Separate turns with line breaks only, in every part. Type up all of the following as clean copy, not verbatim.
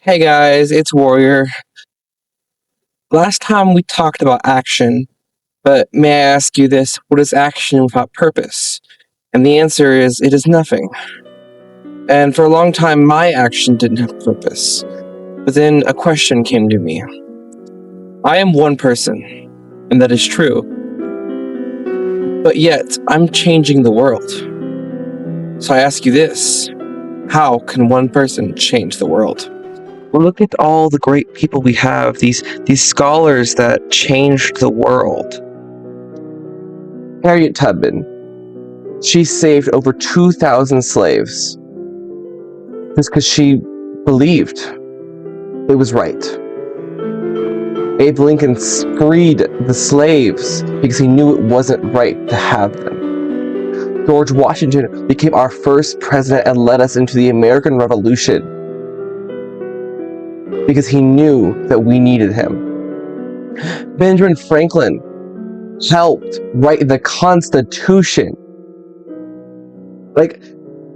Hey guys, it's Warrior. Last time we talked about action, but may I ask you this: what is action without purpose? And the answer is it is nothing. And for a long time, my action didn't have purpose. But then a question came to me. I am one person, and that is true. But yet, I'm changing the world. So I ask you this: how can one person change the world? Well, look at all the great people we have, these scholars that changed the world. Harriet Tubman, she saved over 2,000 slaves just because she believed it was right. Abe Lincoln freed the slaves because he knew it wasn't right to have them. George Washington became our first president and led us into the American Revolution because he knew that we needed him. Benjamin Franklin helped write the Constitution. Like,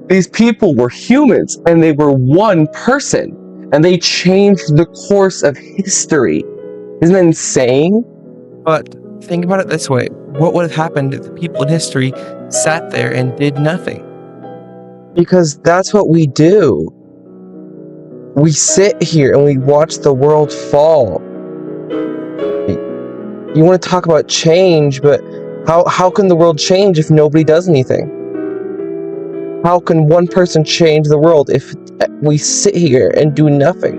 these people were humans, and they were one person, and they changed the course of history. Isn't that insane? But think about it this way: what would have happened if the people in history sat there and did nothing? Because that's what we do. We sit here and we watch the world fall. You want to talk about change, but how can the world change if nobody does anything? How can one person change the world if we sit here and do nothing?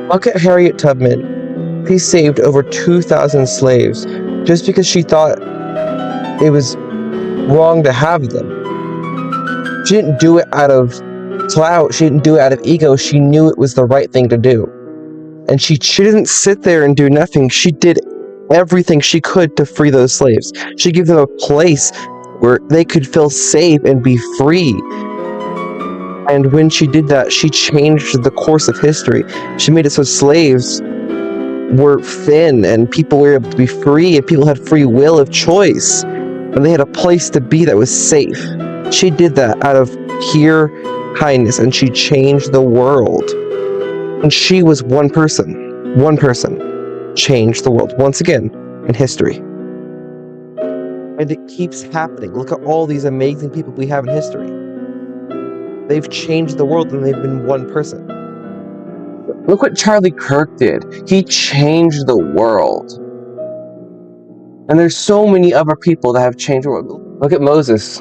Look at Harriet Tubman. She saved over 2,000 slaves just because she thought it was wrong to have them. She didn't do it out of clout. She didn't do it out of ego. She knew it was the right thing to do. And she didn't sit there and do nothing. She did everything she could to free those slaves. She gave them a place where they could feel safe and be free. And when she did that, she changed the course of history. She made it so slaves were thin and people were able to be free and people had free will of choice. And they had a place to be that was safe. She did that out of pure kindness, and she changed the world. And she was one person changed the world once again in history. And it keeps happening. Look at all these amazing people we have in history. They've changed the world and they've been one person. Look what Charlie Kirk did. He changed the world. And there's so many other people that have changed the world. Look at Moses.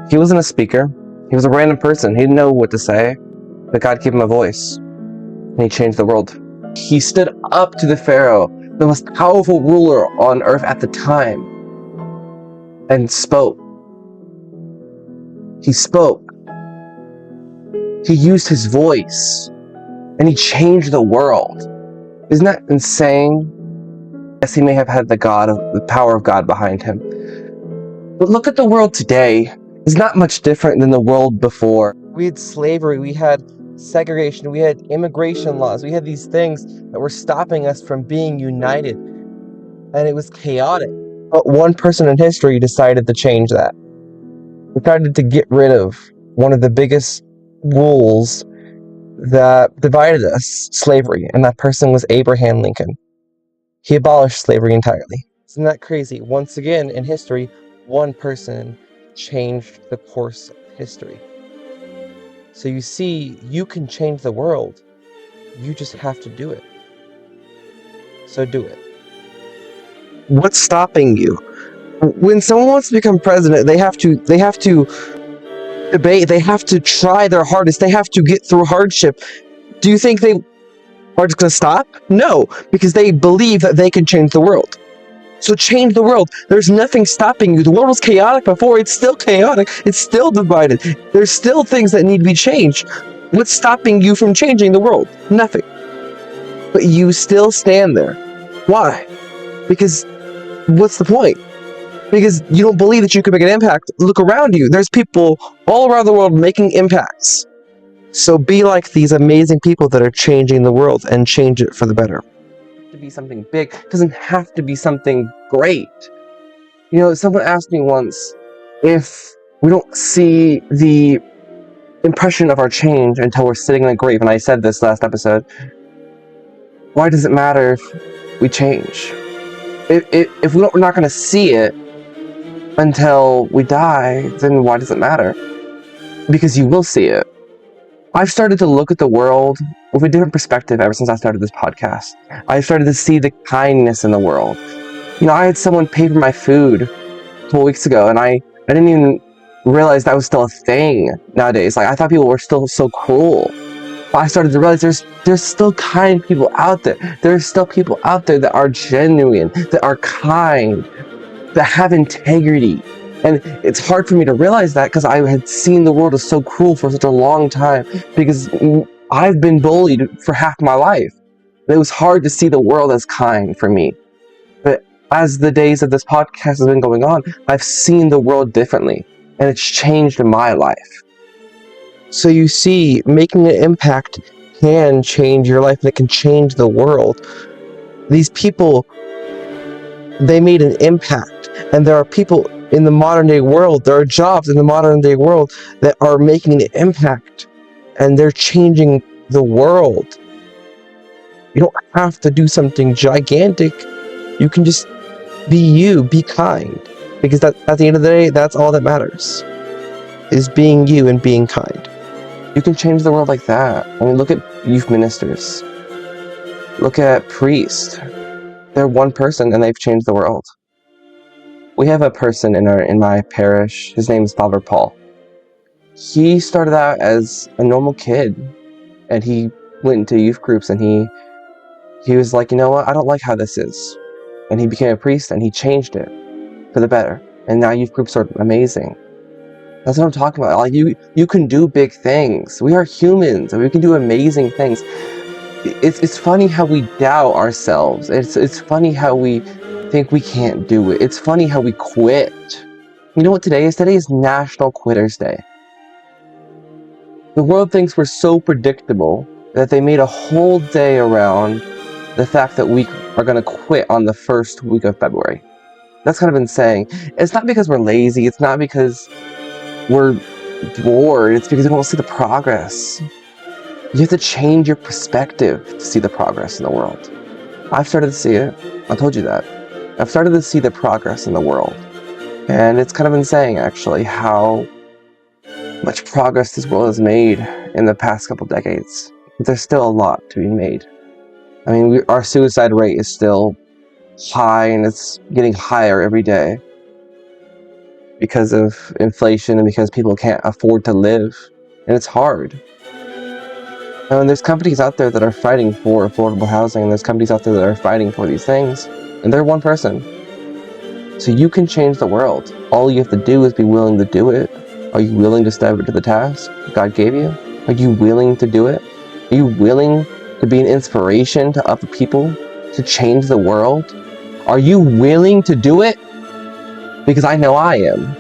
He wasn't a speaker. He was a random person. He didn't know what to say. But God gave him a voice. And he changed the world. He stood up to the Pharaoh, the most powerful ruler on earth at the time, and spoke. He spoke. He used his voice, and he changed the world. Isn't that insane? Yes, he may have had the power of God behind him. But look at the world today. It's not much different than the world before. We had slavery, we had segregation, we had immigration laws, we had these things that were stopping us from being united. And it was chaotic. But one person in history decided to change that. Decided to get rid of one of the biggest rules that divided us, slavery, and that person was Abraham Lincoln. He abolished slavery entirely. Isn't that crazy? Once again, in history, one person changed the course of history. So you see, you can change the world. You just have to do it. So do it. What's stopping you? When someone wants to become president, they have to debate, they have to try their hardest, they have to get through hardship. Do you think they are just going to stop? No, because they believe that they can change the world. So change the world. There's nothing stopping you. The world was chaotic before. It's still chaotic. It's still divided. There's still things that need to be changed. What's stopping you from changing the world? Nothing. But you still stand there. Why? Because what's the point? Because you don't believe that you can make an impact. Look around you. There's people all around the world making impacts. So be like these amazing people that are changing the world and change it for the better. To be something big, it doesn't have to be something great. You know, someone asked me once if we don't see the impression of our change until we're sitting in the grave. And I said this last episode. Why does it matter if we change? If we're not going to see it until we die, then why does it matter? Because you will see it. I've started to look at the world with a different perspective ever since I started this podcast. I've started to see the kindness in the world. I had someone pay for my food a couple weeks ago, and I didn't even realize that was still a thing nowadays. Like, I thought people were still so cruel. But I started to realize there's still kind people out there. There's still people out there that are genuine, that are kind, that have integrity. And it's hard for me to realize that because I had seen the world as so cruel for such a long time, because I've been bullied for half my life. And it was hard to see the world as kind for me. But as the days of this podcast has been going on, I've seen the world differently, and it's changed my life. So you see, making an impact can change your life, and it can change the world. These people, they made an impact, and there are people in the modern day world, there are jobs in the modern day world that are making an impact, and they're changing the world. You don't have to do something gigantic. You can just be you, be kind, because at the end of the day, that's all that matters, is being you and being kind. You can change the world like that. I mean, look at youth ministers. Look at priests. They're one person and they've changed the world. We have a person in my parish. His name is Father Paul. He started out as a normal kid, and he went into youth groups, and he was like, you know what, I don't like how this is. And he became a priest, and he changed it for the better. And now youth groups are amazing. That's what I'm talking about. Like, you can do big things. We are humans, and we can do amazing things. It's funny how we doubt ourselves. It's funny how we think we can't do it. It's funny how we quit. You know what today is? Today is National Quitters Day. The world thinks we're so predictable that they made a whole day around the fact that we are going to quit on the first week of February. That's kind of insane. It's not because we're lazy. It's not because we're bored. It's because we don't see the progress. You have to change your perspective to see the progress in the world. I've started to see it. I told you that. I've started to see the progress in the world. And it's kind of insane, actually, how much progress this world has made in the past couple decades. But there's still a lot to be made. I mean, our suicide rate is still high, and it's getting higher every day because of inflation and because people can't afford to live. And it's hard. And there's companies out there that are fighting for affordable housing, and there's companies out there that are fighting for these things, and they're one person. So you can change the world. All you have to do is be willing to do it. Are you willing to step into the task God gave you? Are you willing to do it? Are you willing to be an inspiration to other people, to change the world? Are you willing to do it? Because I know I am.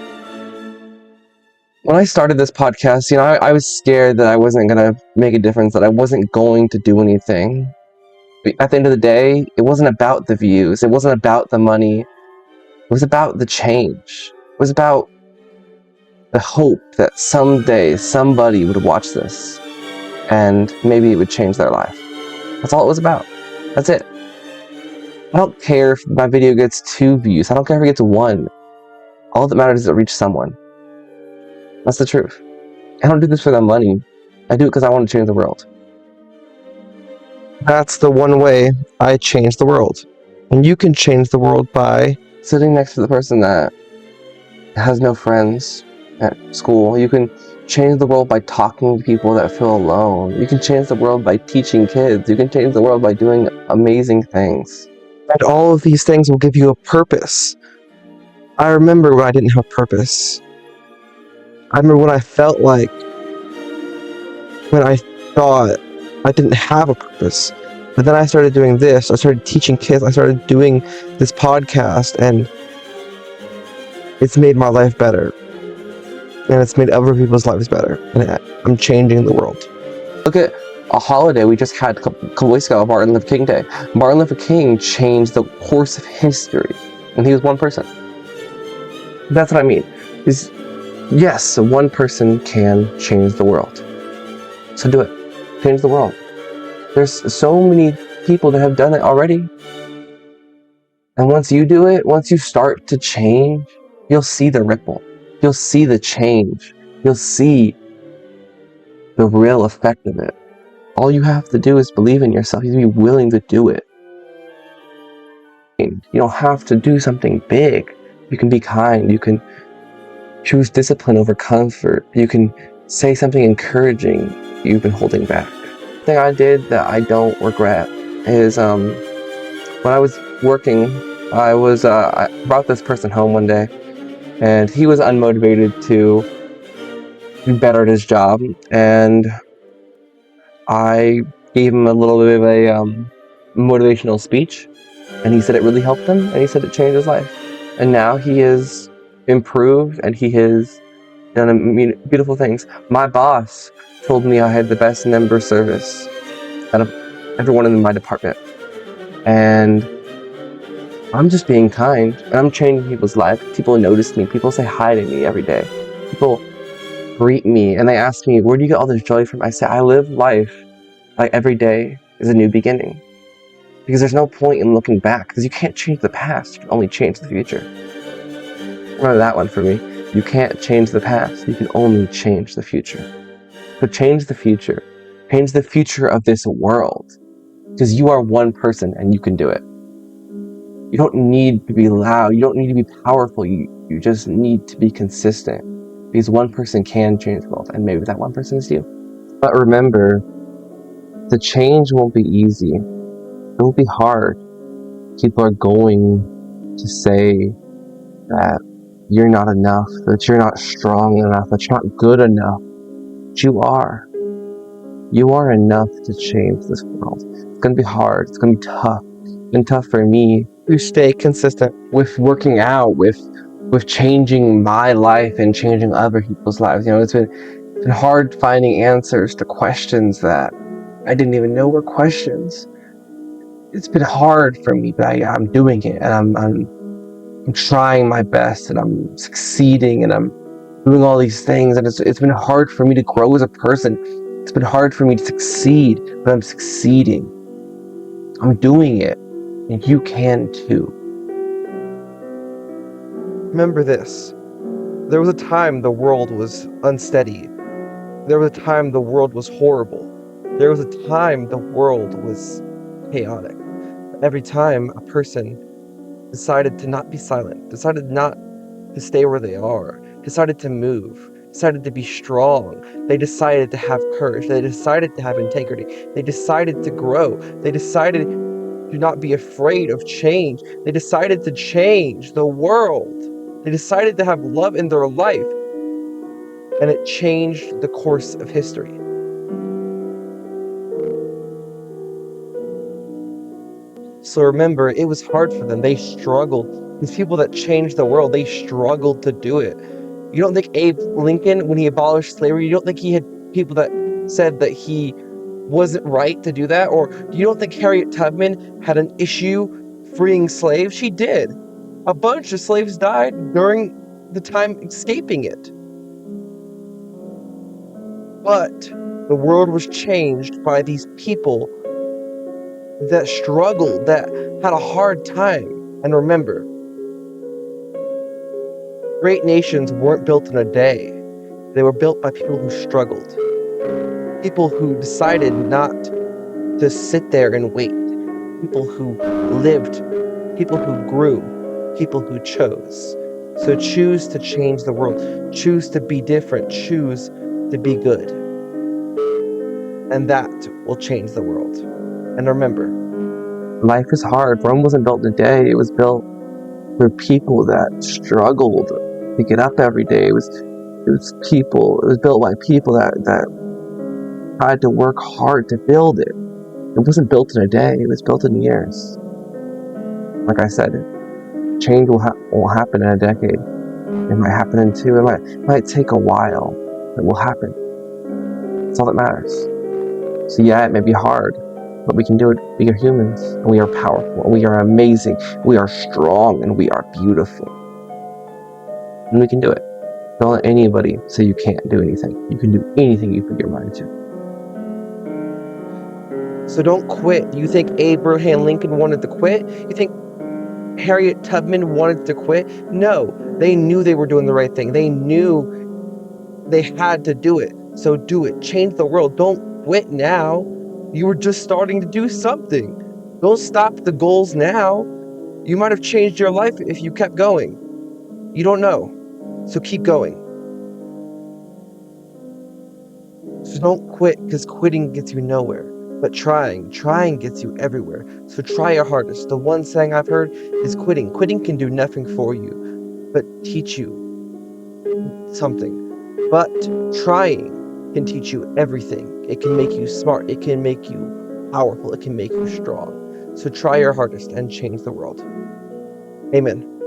When I started this podcast, I was scared that I wasn't going to make a difference, that I wasn't going to do anything. But at the end of the day, it wasn't about the views. It wasn't about the money. It was about the change. It was about the hope that someday somebody would watch this and maybe it would change their life. That's all it was about. That's it. I don't care if my video gets 2 views. I don't care if it gets 1. All that matters is it reaches someone. That's the truth. I don't do this for the money. I do it because I want to change the world. That's the one way I change the world. And you can change the world by sitting next to the person that has no friends at school. You can change the world by talking to people that feel alone. You can change the world by teaching kids. You can change the world by doing amazing things. And all of these things will give you a purpose. I remember when I didn't have purpose. I remember when I felt like, when I thought I didn't have a purpose. But then I started doing this. I started teaching kids. I started doing this podcast, and it's made my life better. And it's made other people's lives better. And I'm changing the world. Look at a holiday we just had a couple weeks ago, Martin Luther King Day. Martin Luther King changed the course of history. And he was one person. That's what I mean. Yes, one person can change the world. So do it. Change the world. There's so many people that have done it already. And once you do it, once you start to change, you'll see the ripple. You'll see the change. You'll see the real effect of it. All you have to do is believe in yourself. You have to be willing to do it. You don't have to do something big. You can be kind. You can choose discipline over comfort. You can say something encouraging you've been holding back. The thing I did that I don't regret is when I was working, I brought this person home one day, and he was unmotivated to be better at his job, and I gave him a little bit of a motivational speech, and he said it really helped him, and he said it changed his life. And now he is improved, and he has done beautiful things. My boss told me I had the best member service out of everyone in my department, and I'm just being kind, and I'm changing people's lives. People notice me. People say hi to me every day. People greet me, and they ask me, where do you get all this joy from? I say, I live life like every day is a new beginning. Because there's no point in looking back, because you can't change the past. You can only change the future. Remember that one for me. You can't change the past. You can only change the future. So change the future. Change the future of this world. Because you are one person, and you can do it. You don't need to be loud. You don't need to be powerful. You just need to be consistent. Because one person can change the world, and maybe that one person is you. But remember, the change won't be easy. It will be hard. People are going to say that you're not enough, that you're not strong enough, that you're not good enough. But you are. You are enough to change this world. It's going to be hard. It's going to be tough. It's been tough for me to stay consistent with working out, with changing my life and changing other people's lives. It's been hard finding answers to questions that I didn't even know were questions. It's been hard for me, but I'm doing it, and I'm trying my best, and I'm succeeding, and I'm doing all these things, and it's been hard for me to grow as a person. It's been hard for me to succeed, but I'm succeeding. I'm doing it, and you can too. Remember this. There was a time the world was unsteady. There was a time the world was horrible. There was a time the world was chaotic. Every time a person decided to not be silent, decided not to stay where they are, decided to move, decided to be strong, they decided to have courage, they decided to have integrity, they decided to grow, they decided to not be afraid of change, they decided to change the world, they decided to have love in their life, and it changed the course of history. So remember, it was hard for them. They struggled. These people that changed the world, they struggled to do it. You don't think Abe Lincoln, when he abolished slavery, you don't think he had people that said that he wasn't right to do that? Or you don't think Harriet Tubman had an issue freeing slaves? She did. A bunch of slaves died during the time escaping it. But the world was changed by these people that struggled, that had a hard time. And remember, great nations weren't built in a day. They were built by people who struggled. People who decided not to sit there and wait. People who lived. People who grew. People who chose. So choose to change the world. Choose to be different. Choose to be good. And that will change the world. And remember, life is hard. Rome wasn't built in a day. It was built for people that struggled to get up every day. It was built by people that tried to work hard to build it. It wasn't built in a day. It was built in years. Like I said, change won't happen in a decade. It might happen in 2. It might take a while. It will happen. That's all that matters. So yeah, it may be hard, but we can do it. We are humans, and we are powerful, and we are amazing. We are strong, and we are beautiful. And we can do it. Don't let anybody say you can't do anything. You can do anything you put your mind to. So don't quit. Do you think Abraham Lincoln wanted to quit? You think Harriet Tubman wanted to quit? No, they knew they were doing the right thing. They knew they had to do it. So do it. Change the world. Don't quit now. You were just starting to do something. Don't stop the goals now. You might have changed your life if you kept going. You don't know. So keep going. So don't quit, because quitting gets you nowhere. But trying gets you everywhere. So try your hardest. The one saying I've heard is quitting. Quitting can do nothing for you, but teach you something. But trying can teach you everything. It can make you smart. It can make you powerful. It can make you strong. So try your hardest and change the world. Amen.